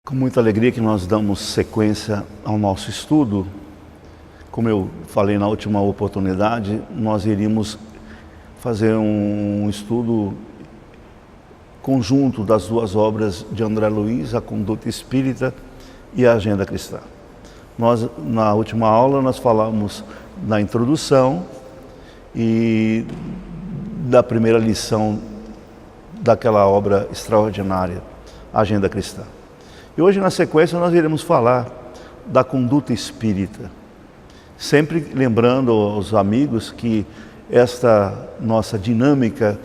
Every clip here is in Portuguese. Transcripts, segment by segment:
Com muita alegria que nós damos sequência ao nosso estudo. Como eu falei na última oportunidade, nós iríamos fazer um estudo conjunto das duas obras de André Luiz, A Conduta Espírita e a Agenda Cristã. Na última aula, nós falamos da introdução e da primeira lição daquela obra extraordinária, a Agenda Cristã. E hoje, na sequência, nós iremos falar da conduta espírita. Sempre lembrando aos amigos que esta nossa dinâmica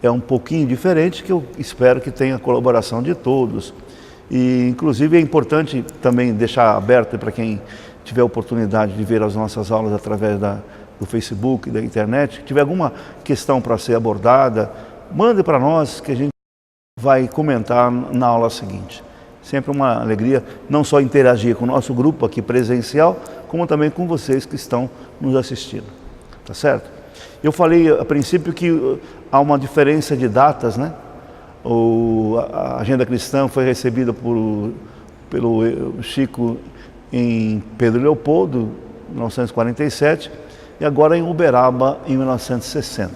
é um pouquinho diferente, que eu espero que tenha a colaboração de todos. E, inclusive, é importante também deixar aberto para quem tiver oportunidade de ver as nossas aulas através do Facebook, da internet, se tiver alguma questão para ser abordada, mande para nós que a gente vai comentar na aula seguinte. Sempre uma alegria não só interagir com o nosso grupo aqui presencial, como também com vocês que estão nos assistindo. Tá certo? Eu falei a princípio que há uma diferença de datas, né? A Agenda Cristã foi recebida pelo Chico em Pedro Leopoldo, em 1947, e agora em Uberaba, em 1960.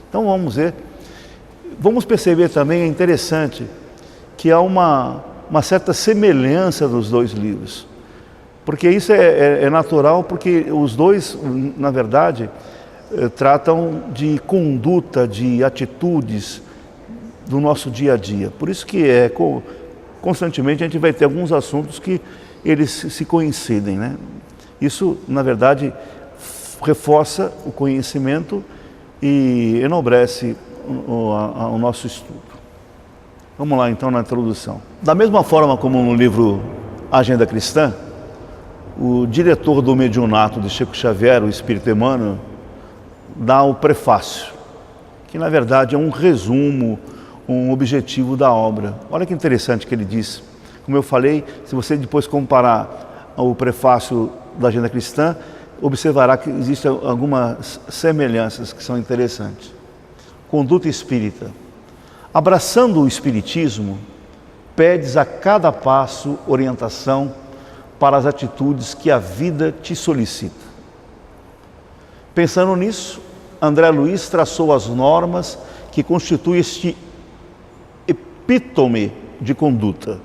Então vamos ver. Vamos perceber também, é interessante, que há uma certa semelhança dos dois livros. Porque isso é natural, porque os dois, na verdade, tratam de conduta, de atitudes do nosso dia a dia. Por isso que constantemente a gente vai ter alguns assuntos que eles se coincidem, né? Isso, na verdade, reforça o conhecimento e enobrece o nosso estudo. Vamos lá, então, na introdução. Da mesma forma como no livro Agenda Cristã, o diretor do mediunato de Chico Xavier, o Espírito Emmanuel, dá o prefácio, que na verdade é um resumo, um objetivo da obra. Olha que interessante que ele diz. Como eu falei, se você depois comparar o prefácio da Agenda Cristã, observará que existem algumas semelhanças que são interessantes. Conduta espírita. Abraçando o Espiritismo, pedes a cada passo orientação para as atitudes que a vida te solicita. Pensando nisso, André Luiz traçou as normas que constituem este epítome de conduta.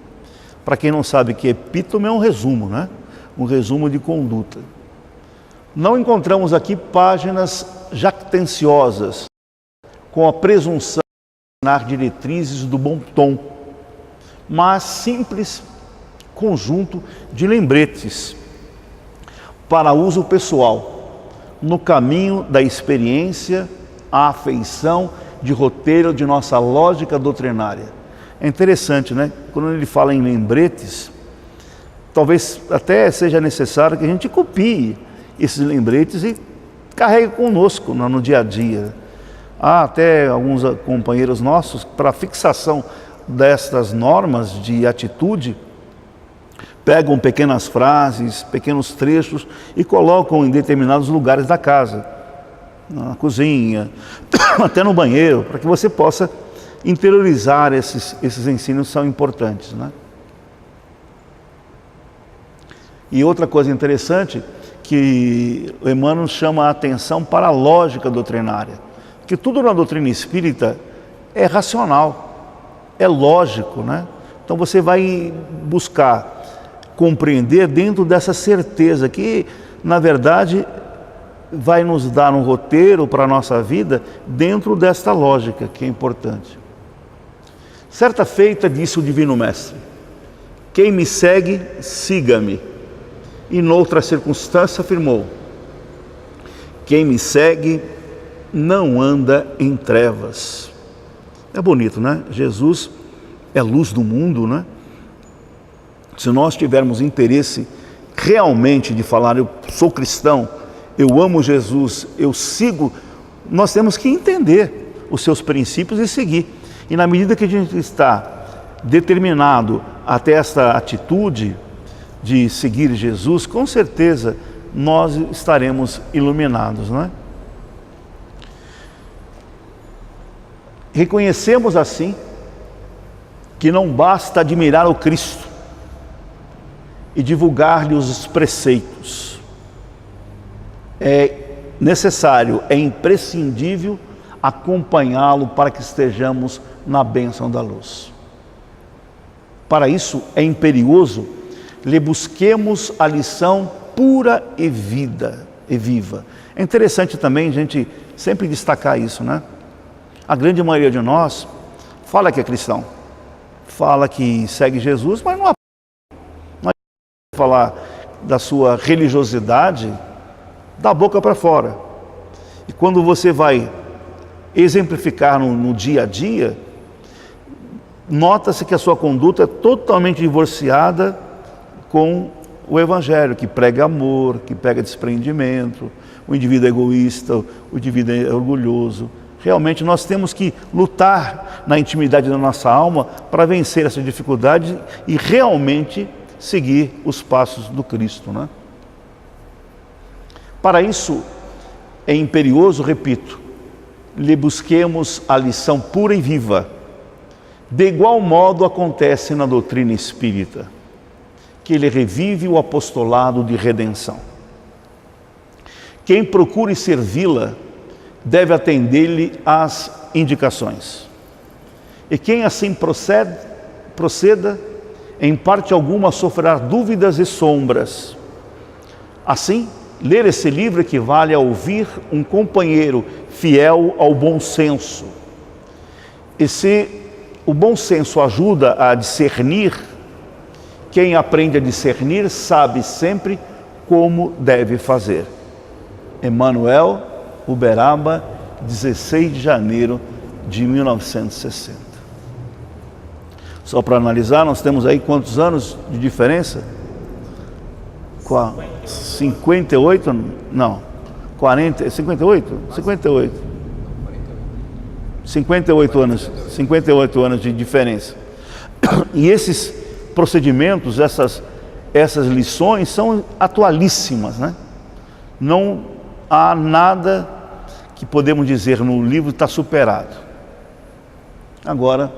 Para quem não sabe que epítome é um resumo, né? Um resumo de conduta. Não encontramos aqui páginas jactanciosas com a presunção de diretrizes do bom tom, mas simples conjunto de lembretes para uso pessoal, no caminho da experiência, à afeição de roteiro de nossa lógica doutrinária. É interessante, né? Quando ele fala em lembretes, talvez até seja necessário que a gente copie esses lembretes e carregue conosco no dia a dia. Há até alguns companheiros nossos, para fixação destas normas de atitude, pegam pequenas frases, pequenos trechos e colocam em determinados lugares da casa, na cozinha, até no banheiro, para que você possa interiorizar esses ensinos que são importantes, né? E outra coisa interessante, que o Emmanuel chama a atenção para a lógica doutrinária. Que tudo na doutrina espírita é racional, é lógico, né? Então você vai buscar compreender dentro dessa certeza que, na verdade, vai nos dar um roteiro para a nossa vida dentro desta lógica que é importante. Certa feita disse o Divino Mestre: quem me segue, siga-me. E noutra circunstância afirmou: quem me segue não anda em trevas. É bonito, né? Jesus é luz do mundo, né? Se nós tivermos interesse realmente de falar, eu sou cristão, eu amo Jesus, eu sigo, nós temos que entender os seus princípios e seguir. E na medida que a gente está determinado até esta atitude de seguir Jesus, com certeza nós estaremos iluminados, não é? Reconhecemos assim que não basta admirar o Cristo, e divulgar-lhe os preceitos. É necessário, é imprescindível acompanhá-lo para que estejamos na bênção da luz. Para isso é imperioso lhe busquemos a lição pura e viva. É interessante também a gente sempre destacar isso, né? A grande maioria de nós fala que é cristão, fala que segue Jesus, mas não adianta falar da sua religiosidade da boca para fora. E quando você vai exemplificar no dia a dia, nota-se que a sua conduta é totalmente divorciada com o Evangelho, que prega amor, que prega desprendimento. O indivíduo é egoísta, o indivíduo é orgulhoso. Realmente nós temos que lutar na intimidade da nossa alma para vencer essa dificuldade e realmente seguir os passos do Cristo, né? Para isso é imperioso, repito, lhe busquemos a lição pura e viva. De igual modo acontece na doutrina espírita, que ele revive o apostolado de redenção. Quem procure servi-la deve atender-lhe às indicações. E quem assim proceda, em parte alguma sofrerá dúvidas e sombras. Assim, ler esse livro equivale a ouvir um companheiro fiel ao bom senso. E se o bom senso ajuda a discernir, quem aprende a discernir sabe sempre como deve fazer. Emmanuel, Uberaba, 16 de janeiro de 1960. Só para analisar, nós temos aí quantos anos de diferença? 58? Não. 40, 58? 58. 58 anos de diferença. E esses procedimentos, essas lições são atualíssimas, né? Não há nada que podemos dizer no livro está superado. Agora,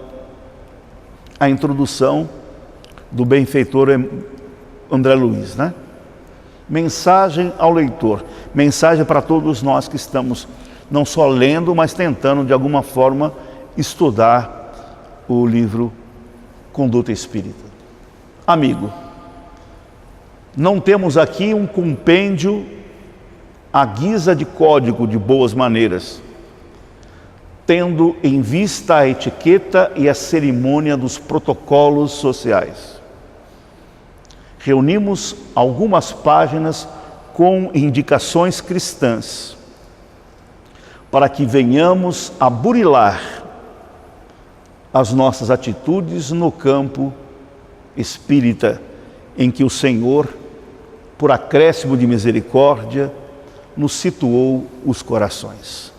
a introdução do benfeitor André Luiz, né? Mensagem ao leitor, mensagem para todos nós que estamos não só lendo, mas tentando de alguma forma estudar o livro Conduta Espírita. Amigo, não temos aqui um compêndio à guisa de código de boas maneiras, tendo em vista a etiqueta e a cerimônia dos protocolos sociais. Reunimos algumas páginas com indicações cristãs, para que venhamos a burilar as nossas atitudes no campo espírita, em que o Senhor, por acréscimo de misericórdia, nos situou os corações.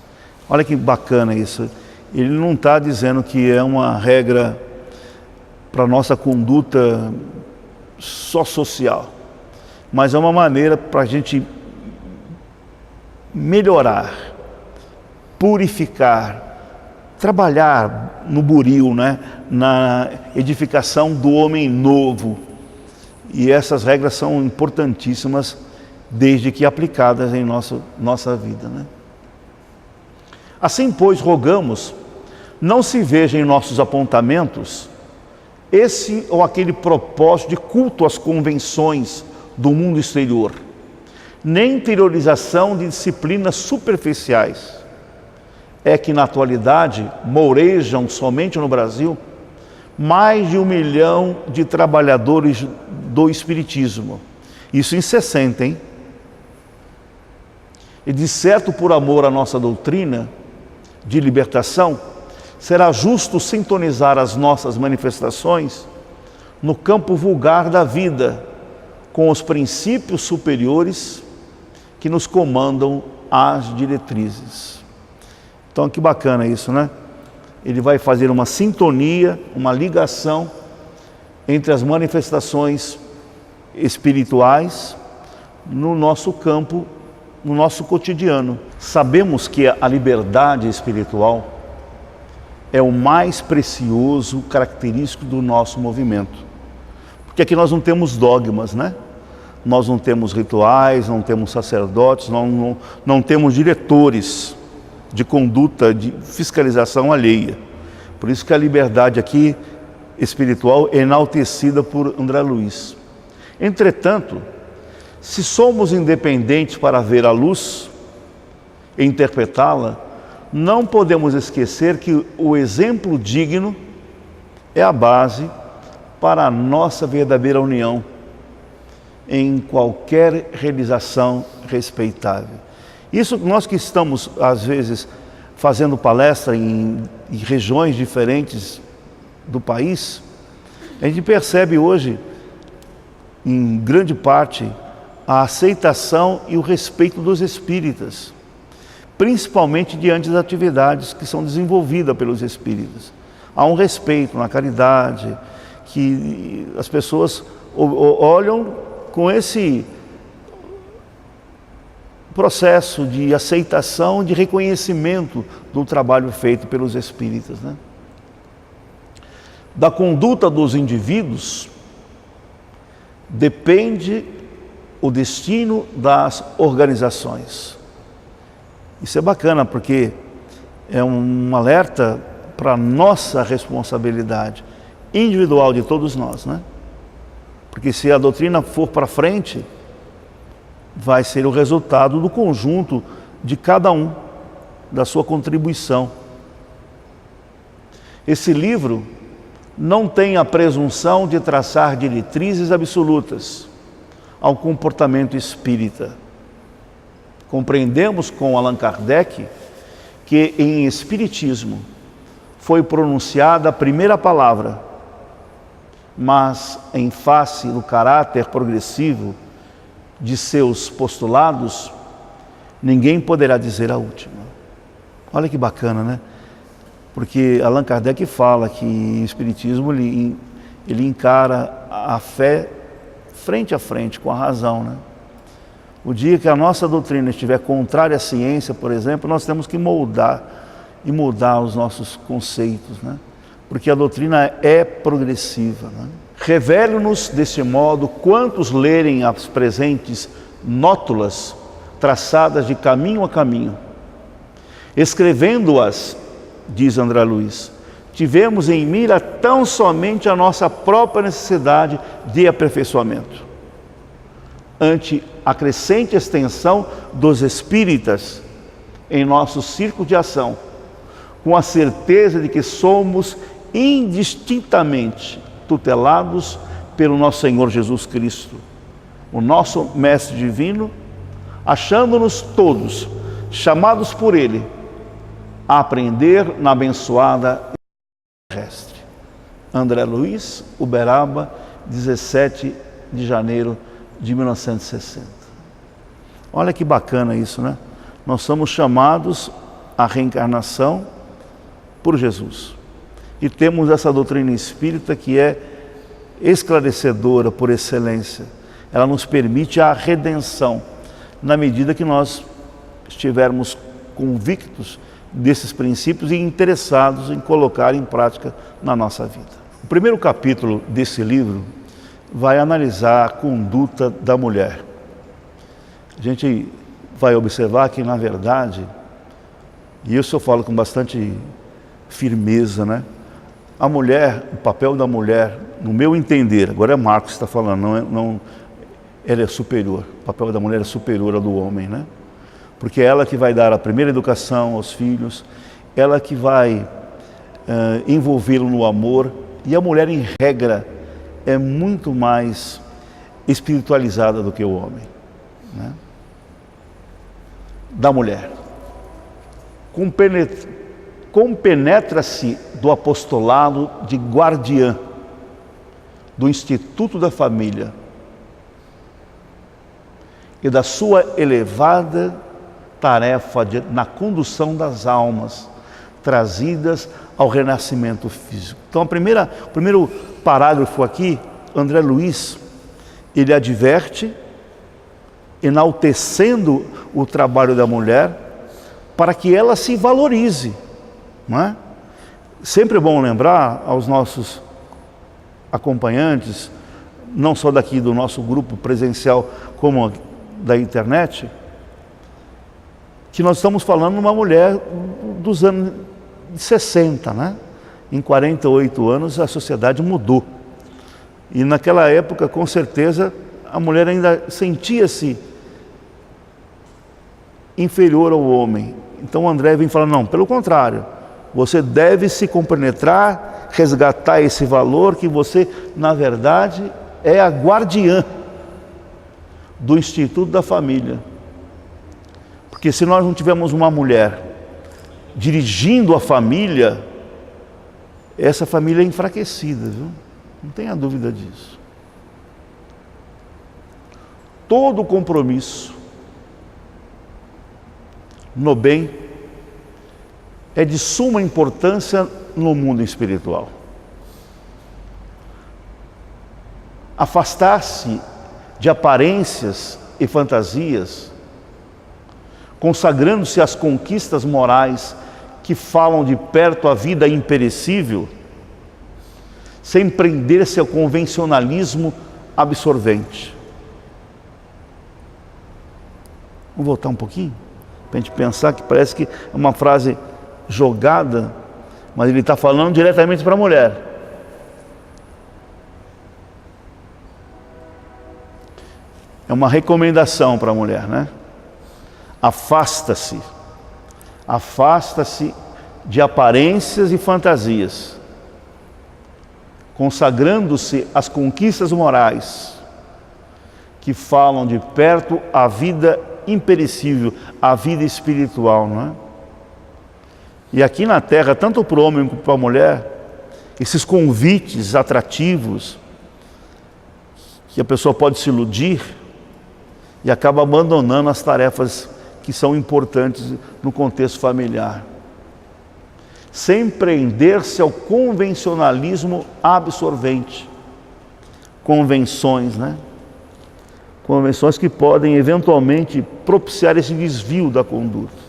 Olha que bacana isso. Ele não está dizendo que é uma regra para a nossa conduta só social, mas é uma maneira para a gente melhorar, purificar, trabalhar no buril, né? Na edificação do homem novo. E essas regras são importantíssimas desde que aplicadas em nossa vida, né? Assim, pois, rogamos, não se veja em nossos apontamentos esse ou aquele propósito de culto às convenções do mundo exterior, nem interiorização de disciplinas superficiais. É que na atualidade mourejam somente no Brasil mais de 1 milhão de trabalhadores do Espiritismo. Isso em 60, hein? E de certo, por amor à nossa doutrina de libertação, será justo sintonizar as nossas manifestações no campo vulgar da vida, com os princípios superiores que nos comandam as diretrizes. Então, que bacana isso, né? Ele vai fazer uma sintonia, uma ligação entre as manifestações espirituais no nosso campo, no nosso cotidiano. Sabemos que a liberdade espiritual é o mais precioso característico do nosso movimento. Porque aqui nós não temos dogmas, né? Nós não temos rituais, não temos sacerdotes, não temos diretores de conduta, de fiscalização alheia. Por isso que a liberdade aqui espiritual é enaltecida por André Luiz. Entretanto, se somos independentes para ver a luz e interpretá-la, não podemos esquecer que o exemplo digno é a base para a nossa verdadeira união em qualquer realização respeitável. Isso nós que estamos, às vezes, fazendo palestra em regiões diferentes do país, a gente percebe hoje, em grande parte, a aceitação e o respeito dos espíritas, principalmente diante das atividades que são desenvolvidas pelos espíritas. Há um respeito na caridade, que as pessoas olham com esse processo de aceitação, de reconhecimento do trabalho feito pelos espíritas, né? Da conduta dos indivíduos depende o destino das organizações. Isso é bacana, porque é um alerta para a nossa responsabilidade individual de todos nós, né? Porque se a doutrina for para frente, vai ser o resultado do conjunto de cada um, da sua contribuição. Esse livro não tem a presunção de traçar diretrizes absolutas ao comportamento espírita. Compreendemos com Allan Kardec que em Espiritismo foi pronunciada a primeira palavra, mas em face do caráter progressivo de seus postulados, ninguém poderá dizer a última. Olha que bacana, né? Porque Allan Kardec fala que o Espiritismo ele encara a fé frente a frente com a razão, né? O dia que a nossa doutrina estiver contrária à ciência, por exemplo, nós temos que mudar os nossos conceitos, né? Porque a doutrina é progressiva, né? Revele-nos deste modo quantos lerem as presentes nótulas traçadas de caminho a caminho. Escrevendo-as, diz André Luiz, tivemos em mira tão somente a nossa própria necessidade de aperfeiçoamento. Ante a crescente extensão dos espíritas em nosso círculo de ação, com a certeza de que somos indistintamente tutelados pelo nosso Senhor Jesus Cristo, o nosso Mestre Divino, achando-nos todos chamados por Ele a aprender na abençoada terrestre. André Luiz, Uberaba, 17 de janeiro de 1960. Olha que bacana isso, né? Nós somos chamados à reencarnação por Jesus. E temos essa doutrina espírita que é esclarecedora por excelência. Ela nos permite a redenção, na medida que nós estivermos convictos desses princípios e interessados em colocar em prática na nossa vida. O primeiro capítulo desse livro vai analisar a conduta da mulher. A gente vai observar que, na verdade, e isso eu falo com bastante firmeza, né? A mulher, o papel da mulher, no meu entender, agora é Marcos que está falando, ela é superior, o papel da mulher é superior ao do homem, né? Porque é ela que vai dar a primeira educação aos filhos, ela que vai envolvê-lo no amor, e a mulher, em regra, é muito mais espiritualizada do que o homem, né? Da mulher. Compenetra-se do apostolado de guardiã do Instituto da Família e da sua elevada tarefa na condução das almas trazidas ao renascimento físico. Então, o primeiro parágrafo aqui, André Luiz, ele adverte, enaltecendo o trabalho da mulher, para que ela se valorize, não é? Sempre é bom lembrar aos nossos acompanhantes, não só daqui do nosso grupo presencial, como da internet, que nós estamos falando de uma mulher dos anos 60, né? Em 48 anos a sociedade mudou. E naquela época, com certeza, a mulher ainda sentia-se inferior ao homem. Então André vem falar, não, pelo contrário, você deve se compenetrar, resgatar esse valor que você, na verdade, é a guardiã do Instituto da Família. Porque se nós não tivermos uma mulher dirigindo a família, essa família é enfraquecida, viu? Não tenha dúvida disso. Todo compromisso no bem é de suma importância no mundo espiritual. Afastar-se de aparências e fantasias, consagrando-se às conquistas morais que falam de perto a vida imperecível, sem prender-se ao convencionalismo absorvente. Vou voltar um pouquinho, para a gente pensar que parece que é uma frase jogada, mas ele está falando diretamente para a mulher. É uma recomendação para a mulher, né? Afasta-se de aparências e fantasias, consagrando-se às conquistas morais que falam de perto a vida imperecível, a vida espiritual, não é? E aqui na Terra, tanto para o homem como para a mulher, esses convites atrativos, que a pessoa pode se iludir e acaba abandonando as tarefas que são importantes no contexto familiar, sem prender-se ao convencionalismo absorvente. Convenções, né? Convenções que podem eventualmente propiciar esse desvio da conduta.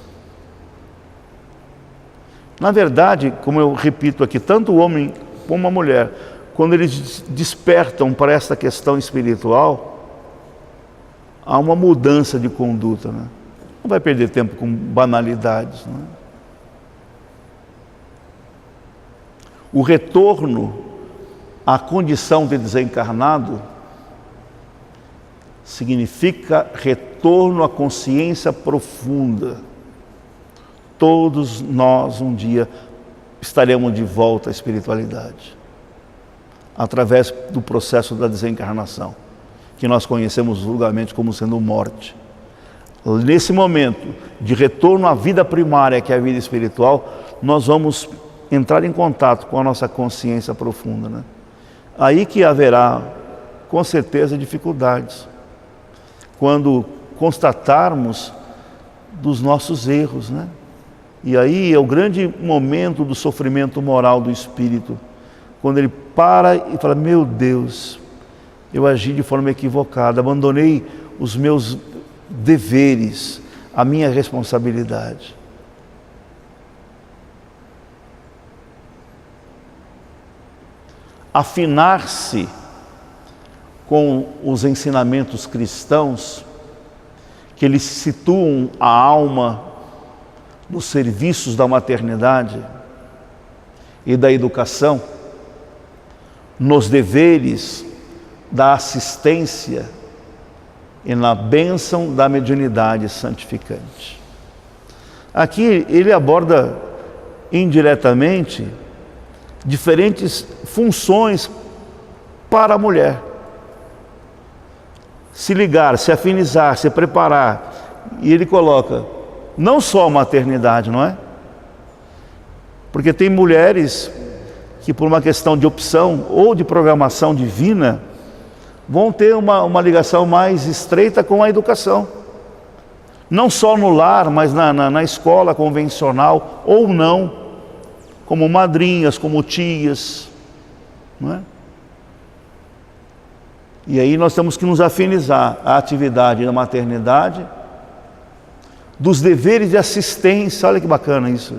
Na verdade, como eu repito aqui, tanto o homem como a mulher, quando eles despertam para essa questão espiritual, há uma mudança de conduta, né? Não vai perder tempo com banalidades, né? O retorno à condição de desencarnado significa retorno à consciência profunda. Todos nós um dia estaremos de volta à espiritualidade, através do processo da desencarnação, que nós conhecemos vulgarmente como sendo morte. Nesse momento de retorno à vida primária, que é a vida espiritual, nós vamos entrar em contato com a nossa consciência profunda, né? Aí que haverá, com certeza, dificuldades, quando constatarmos dos nossos erros, né? E aí é o grande momento do sofrimento moral do espírito, quando ele para e fala, meu Deus, eu agi de forma equivocada, abandonei os meus deveres, a minha responsabilidade. Afinar-se com os ensinamentos cristãos, que eles situam a alma nos serviços da maternidade e da educação, nos deveres da assistência e na bênção da mediunidade santificante. Aqui ele aborda indiretamente diferentes funções para a mulher. Se ligar, se afinizar, se preparar. E ele coloca não só a maternidade, não é? Porque tem mulheres que por uma questão de opção ou de programação divina vão ter uma ligação mais estreita com a educação. Não só no lar, mas na escola convencional ou não, como madrinhas, como tias, não é? E aí nós temos que nos afinizar à atividade da maternidade, dos deveres de assistência, olha que bacana isso,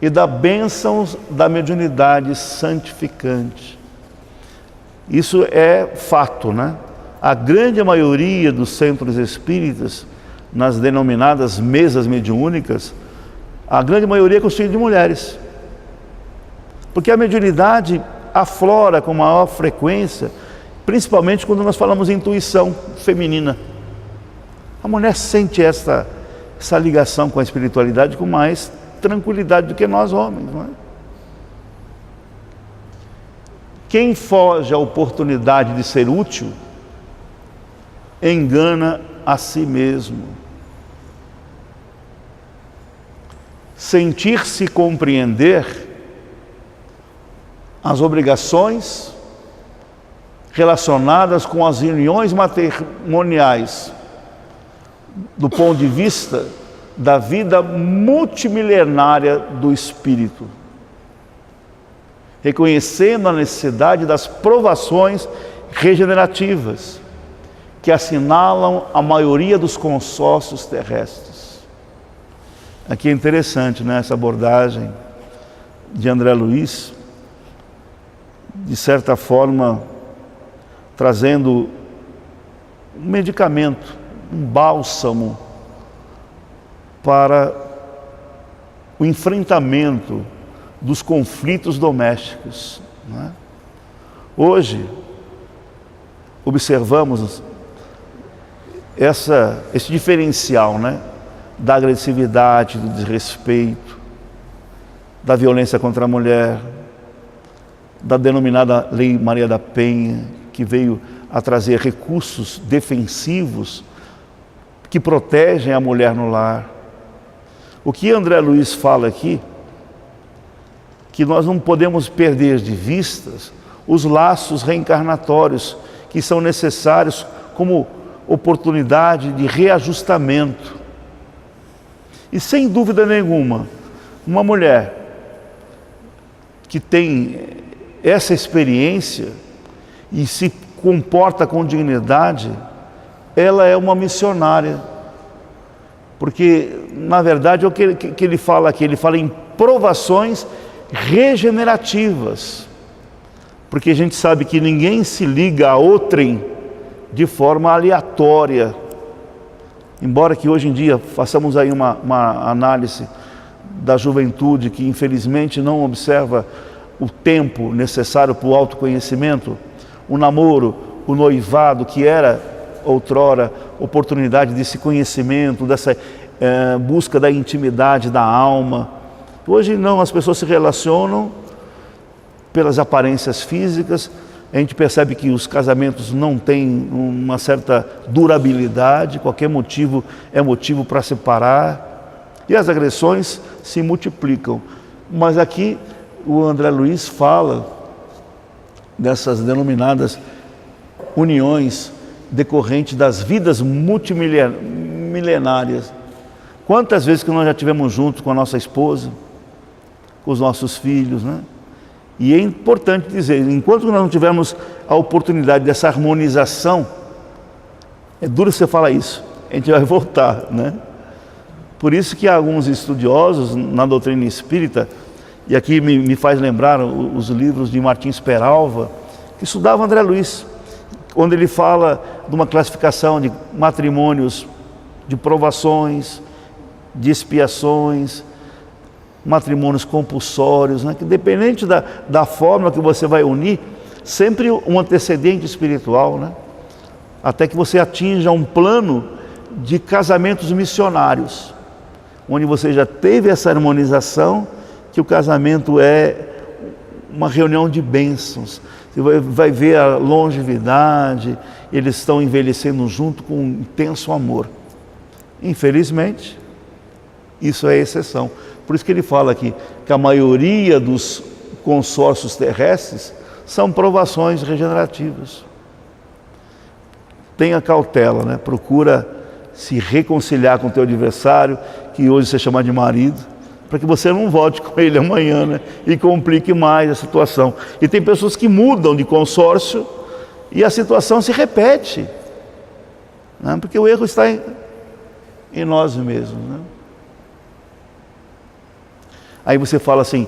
e da bênção da mediunidade santificante. Isso é fato, né? A grande maioria dos centros espíritas, nas denominadas mesas mediúnicas, a grande maioria é constituída de mulheres. Porque a mediunidade aflora com maior frequência, principalmente quando nós falamos em intuição feminina. A mulher sente essa ligação com a espiritualidade com mais tranquilidade do que nós homens, não é? Quem foge à oportunidade de ser útil, engana a si mesmo. Sentir-se compreender as obrigações relacionadas com as uniões matrimoniais do ponto de vista da vida multimilenária do espírito, reconhecendo a necessidade das provações regenerativas que assinalam a maioria dos consórcios terrestres. Aqui é interessante, né, essa abordagem de André Luiz, de certa forma trazendo um medicamento, um bálsamo para o enfrentamento dos conflitos domésticos, não é? Hoje observamos esse diferencial, né, da agressividade, do desrespeito, da violência contra a mulher, da denominada Lei Maria da Penha, que veio a trazer recursos defensivos que protegem a mulher no lar. O que André Luiz fala aqui, que nós não podemos perder de vistas os laços reencarnatórios que são necessários como oportunidade de reajustamento. E sem dúvida nenhuma, uma mulher que tem essa experiência e se comporta com dignidade, ela é uma missionária. Porque, na verdade, é o que ele fala aqui, ele fala em provações regenerativas. Porque a gente sabe que ninguém se liga a outrem de forma aleatória. Embora que hoje em dia façamos aí uma análise da juventude que infelizmente não observa o tempo necessário para o autoconhecimento, o namoro, o noivado, que era outrora oportunidade desse conhecimento, dessa busca da intimidade da alma. Hoje não, as pessoas se relacionam pelas aparências físicas. A gente percebe que os casamentos não têm uma certa durabilidade, qualquer motivo é motivo para separar, e as agressões se multiplicam. Mas aqui o André Luiz fala dessas denominadas uniões decorrentes das vidas multimilenárias. Quantas vezes que nós já tivemos juntos com a nossa esposa, com os nossos filhos, né? E é importante dizer, enquanto nós não tivermos a oportunidade dessa harmonização, é duro você falar isso, a gente vai voltar, né? Por isso que alguns estudiosos na doutrina espírita, e aqui me faz lembrar os livros de Martins Peralva, que estudavam André Luiz, onde ele fala de uma classificação de matrimônios de provações, de expiações, matrimônios compulsórios, né? Que dependente da forma que você vai unir, sempre um antecedente espiritual, né? Até que você atinja um plano de casamentos missionários, onde você já teve essa harmonização, que o casamento é uma reunião de bênçãos. Você vai ver a longevidade, eles estão envelhecendo junto com um intenso amor. Infelizmente, isso é exceção. Por isso que ele fala aqui que a maioria dos consórcios terrestres são provações regenerativas. Tenha cautela, né? Procura se reconciliar com o teu adversário, que hoje você chama de marido, para que você não volte com ele amanhã, né? E complique mais a situação. E tem pessoas que mudam de consórcio e a situação se repete, né? Porque o erro está em nós mesmos, né? Aí você fala assim,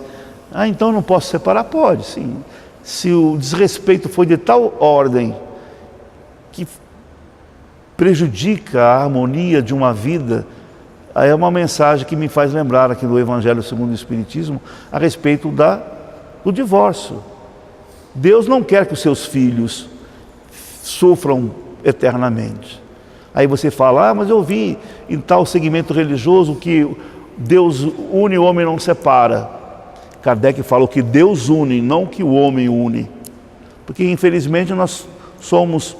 então não posso separar? Pode, sim. se o desrespeito foi de tal ordem que prejudica a harmonia de uma vida, aí é uma mensagem que me faz lembrar aqui do Evangelho segundo o Espiritismo a respeito do divórcio. Deus não quer que os seus filhos sofram eternamente. Aí você fala, mas eu vi em tal segmento religioso que Deus une e o homem não separa. Kardec falou que Deus une, não que o homem une. Porque infelizmente nós somos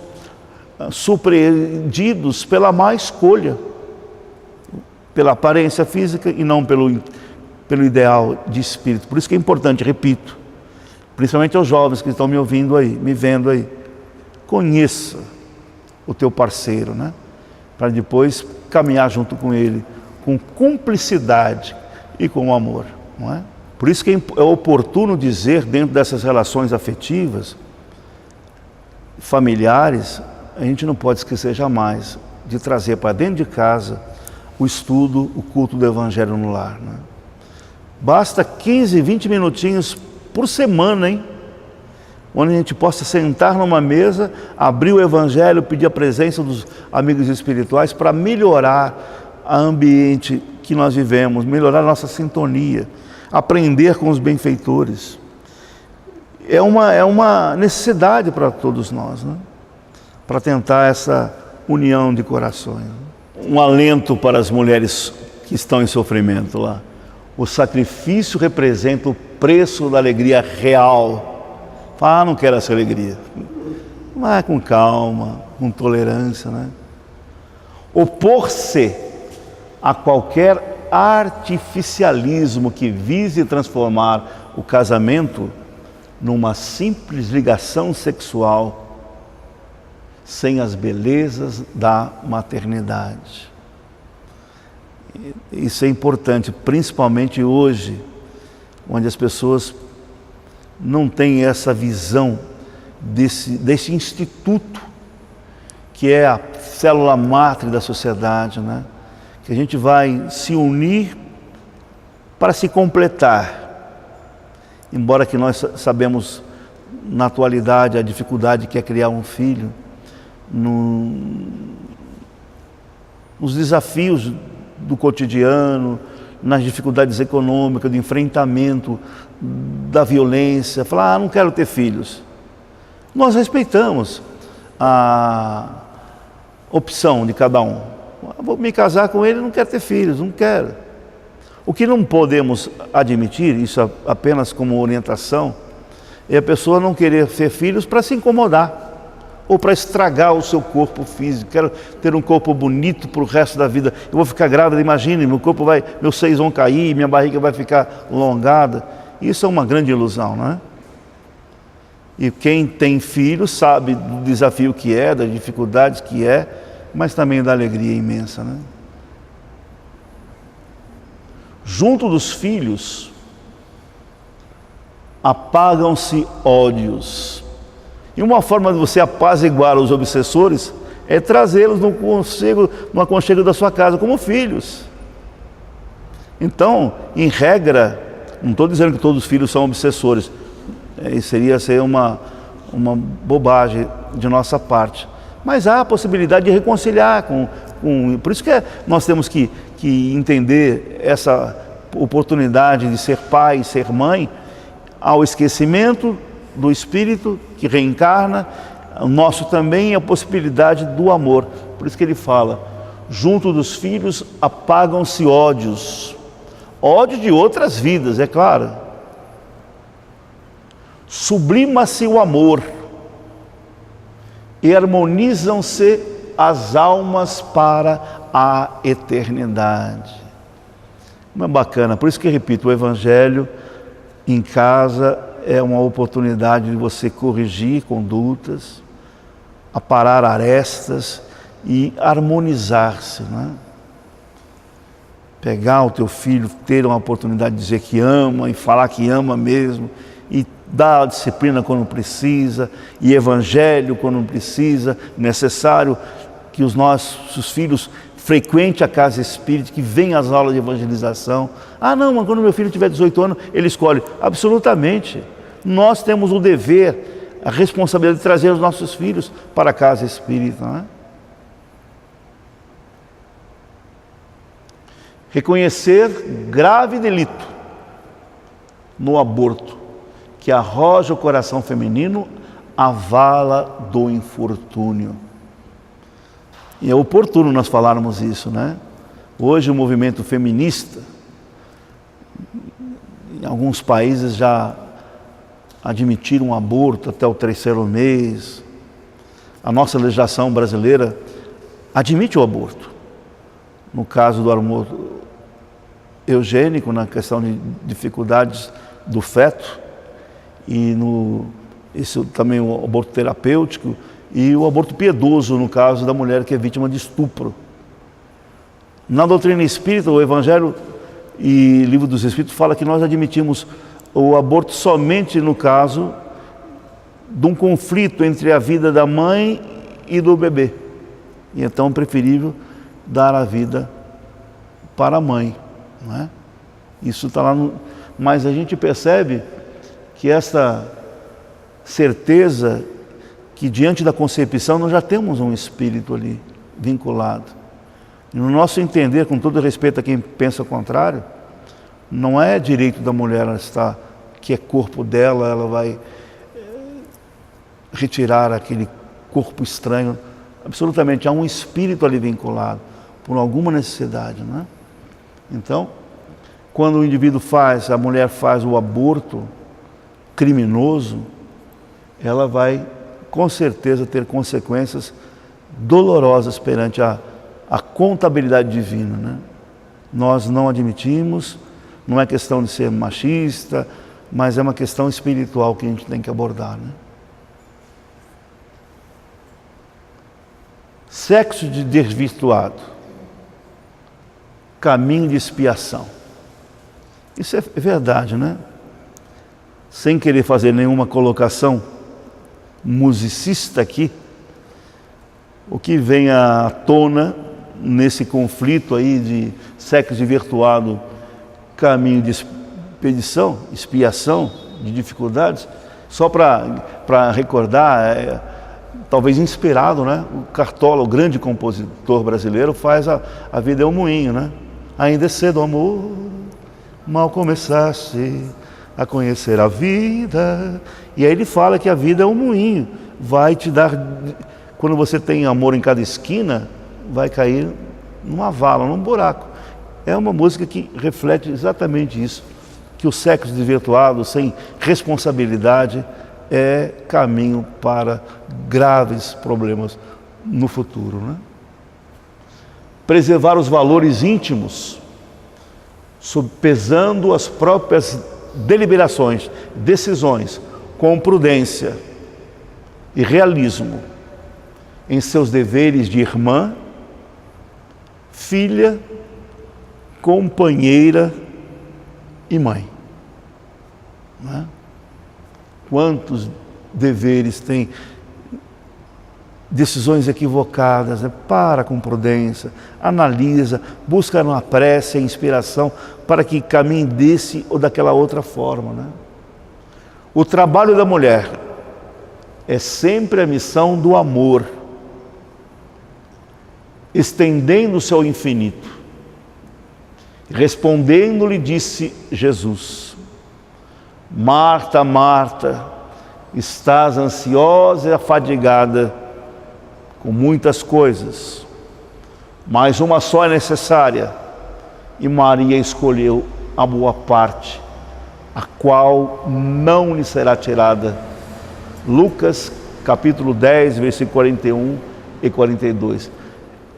surpreendidos pela má escolha, pela aparência física e não pelo ideal de espírito. Por isso que é importante, repito, principalmente aos jovens que estão me ouvindo aí, me vendo aí, conheça o teu parceiro, né? Para depois caminhar junto com ele, com cumplicidade e com amor, não é? Por isso que é oportuno dizer, dentro dessas relações afetivas, familiares, a gente não pode esquecer jamais de trazer para dentro de casa o estudo, o culto do Evangelho no lar, né? Basta 15, 20 minutinhos por semana, hein? Onde a gente possa sentar numa mesa, abrir o Evangelho, pedir a presença dos amigos espirituais para melhorar o ambiente que nós vivemos, melhorar a nossa sintonia, aprender com os benfeitores. É uma necessidade para todos nós, né? Para tentar essa união de corações. Um alento para as mulheres que estão em sofrimento lá. O sacrifício representa o preço da alegria real. Não quero essa alegria. Mas com calma, com tolerância, né? Opor-se a qualquer artificialismo que vise transformar o casamento numa simples ligação sexual sem as belezas da maternidade. Isso é importante, principalmente hoje, onde as pessoas não têm essa visão desse instituto que é a célula máter da sociedade, né? Que a gente vai se unir para se completar. Embora que nós sabemos na atualidade a dificuldade que é criar um filho, nos desafios do cotidiano, nas dificuldades econômicas, do enfrentamento da violência, falar, não quero ter filhos. Nós respeitamos a opção de cada um. Vou me casar com ele, não quero ter filhos, não quero. O que não podemos admitir, isso apenas como orientação, é a pessoa não querer ter filhos para se incomodar ou para estragar o seu corpo físico. Quero ter um corpo bonito para o resto da vida. Eu vou ficar grávida, imagine, meus seios vão cair, minha barriga vai ficar alongada. Isso é uma grande ilusão, não é? E quem tem filho sabe do desafio que é, das dificuldades que é, mas também da alegria imensa, né? Junto dos filhos, apagam-se ódios. E uma forma de você apaziguar os obsessores é trazê-los no aconchego da sua casa como filhos. Então, em regra, não estou dizendo que todos os filhos são obsessores, isso seria ser uma bobagem de nossa parte. Mas há a possibilidade de reconciliar por isso que nós temos que entender essa oportunidade de ser pai, ser mãe, ao esquecimento do espírito que reencarna, o nosso também é a possibilidade do amor. Por isso que ele fala, junto dos filhos apagam-se ódios, ódio de outras vidas, é claro. Sublima-se o amor e harmonizam-se as almas para a eternidade. Não é bacana? Por isso que, repito, o Evangelho em casa é uma oportunidade de você corrigir condutas, aparar arestas e harmonizar-se, né? Pegar o teu filho, ter uma oportunidade de dizer que ama e falar que ama mesmo, e dar a disciplina quando precisa, e evangelho quando precisa, necessário que os nossos filhos frequentem a casa espírita, que venham às aulas de evangelização. Não, mas quando meu filho tiver 18 anos, ele escolhe. Absolutamente. nós temos o dever, a responsabilidade de trazer os nossos filhos para a casa espírita, não é? Reconhecer grave delito no aborto, que arroja o coração feminino à vala do infortúnio. E é oportuno nós falarmos isso, né? Hoje o movimento feminista, em alguns países já admitiram um aborto até o 3º mês. A nossa legislação brasileira admite o aborto. No caso do aborto eugênico, na questão de dificuldades do feto, e isso também o aborto terapêutico e o aborto piedoso, no caso da mulher que é vítima de estupro. Na doutrina espírita, o Evangelho e Livro dos Espíritos fala que nós admitimos o aborto somente no caso de um conflito entre a vida da mãe e do bebê. E então é preferível dar a vida para a mãe, não é? Isso está lá mas a gente percebe que essa certeza que diante da concepção nós já temos um espírito ali vinculado. E no nosso entender, com todo respeito a quem pensa o contrário, não é direito da mulher ela estar, que é corpo dela, ela vai retirar aquele corpo estranho. Absolutamente, há um espírito ali vinculado por alguma necessidade, não é? Então, quando o indivíduo a mulher faz o aborto criminoso, ela vai com certeza ter consequências dolorosas perante a contabilidade divina, né? Nós não admitimos, não é questão de ser machista, mas é uma questão espiritual que a gente tem que abordar, né? Sexo de desvirtuado, caminho de expiação. Isso é verdade, né? Sem querer fazer nenhuma colocação musicista aqui, o que vem à tona nesse conflito aí de sexo desvirtuado, caminho de expiação, de dificuldades, só para recordar, talvez inspirado, né? O Cartola, o grande compositor brasileiro, faz a vida é um moinho, né? Ainda é cedo, amor, mal começaste a conhecer a vida. E aí ele fala que a vida é um moinho, vai te dar, quando você tem amor em cada esquina, vai cair numa vala, num buraco. É uma música que reflete exatamente isso, que o sexo desvirtuado, sem responsabilidade, é caminho para graves problemas no futuro, né? Preservar os valores íntimos, pesando as próprias deliberações, decisões, com prudência e realismo em seus deveres de irmã, filha, companheira e mãe. Não é? Quantos deveres tem decisões equivocadas, né? Para com prudência, analisa, busca na prece a inspiração para que caminhe desse ou daquela outra forma, né? O trabalho da mulher é sempre a missão do amor, estendendo-se ao infinito. Respondendo-lhe, disse Jesus: Marta, Marta, estás ansiosa e afadigada com muitas coisas, mas uma só é necessária, e Maria escolheu a boa parte, a qual não lhe será tirada. Lucas capítulo 10, versículo 41 e 42.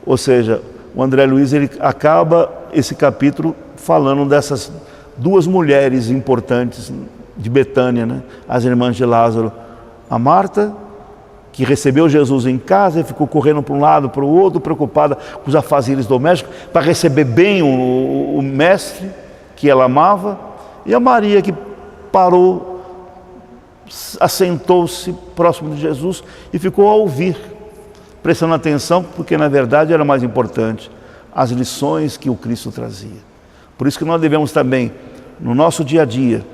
Ou seja, o André Luiz ele acaba esse capítulo falando dessas duas mulheres importantes de Betânia, né? As irmãs de Lázaro. A Marta, que recebeu Jesus em casa e ficou correndo para um lado, para o outro, preocupada com os afazeres domésticos, para receber bem o mestre que ela amava. E a Maria, que parou, assentou-se próximo de Jesus e ficou a ouvir, prestando atenção, porque na verdade era mais importante as lições que o Cristo trazia. Por isso que nós devemos também, no nosso dia a dia,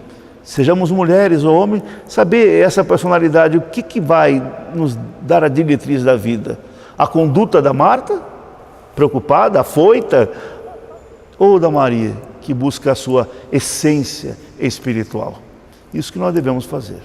sejamos mulheres ou homens, saber essa personalidade, o que vai nos dar a diretriz da vida? A conduta da Marta, preocupada, afoita, ou da Maria, que busca a sua essência espiritual? Isso que nós devemos fazer.